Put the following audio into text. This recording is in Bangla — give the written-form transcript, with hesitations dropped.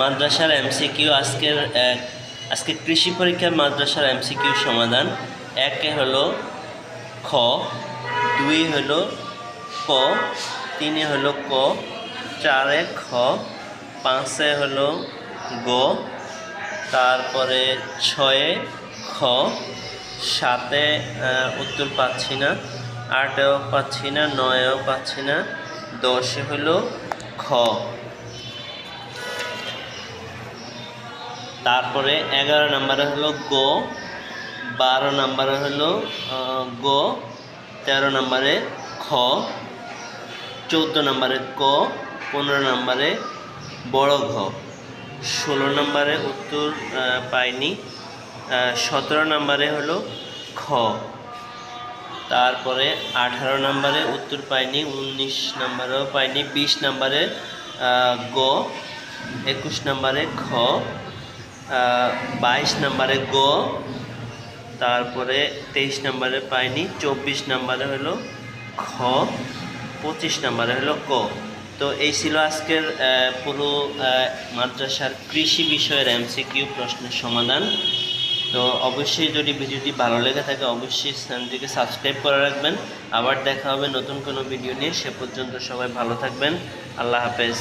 মাদ্রাসার এমসিকিউ আজকে কৃষি পরীক্ষার মাদ্রাসার এমসিকিউ সমাধান। একে হলো খ, দুই হলো ক, তিনে হলো ক, চারে খ, পাঁচে হলো গ, তারপরে ছয়ে খ, সাতে উত্তর পাচ্ছি না, আটেও পাচ্ছি না, নয়েও পাচ্ছি না, দশে হলো খ। তারপরে 11 নম্বরে হলো গ, 12 নম্বরে হলো গ, 13 নম্বরে খ, 14 নম্বরে ক, 15 নম্বরে বড় ঘ, 16 নম্বরে উত্তর পাইনি, 17 নম্বরে হলো খ, তারপরে 18 নম্বরে উত্তর পাইনি, 19 নম্বরেও পাইনি, 20 নম্বরে গ, 21 নম্বরে খ, 22 নম্বরে গ, তারপরে 23 নম্বরে পাইনি, 24 নম্বরে হলো খ, 25 নম্বরে হলো ক। তো এই ছিল আজকের পুরো মাদ্রাসার কৃষি বিষয়ের এমসিকিউ প্রশ্নের সমাধান। তো অবশ্যই যদি ভিডিওটি ভালো লেগে থাকে অবশ্যই চ্যানেলটিকে সাবস্ক্রাইব করে রাখবেন। আবার দেখা হবে নতুন কোনো ভিডিও নিয়ে। সে পর্যন্ত সবাই ভালো থাকবেন। আল্লাহ হাফেজ।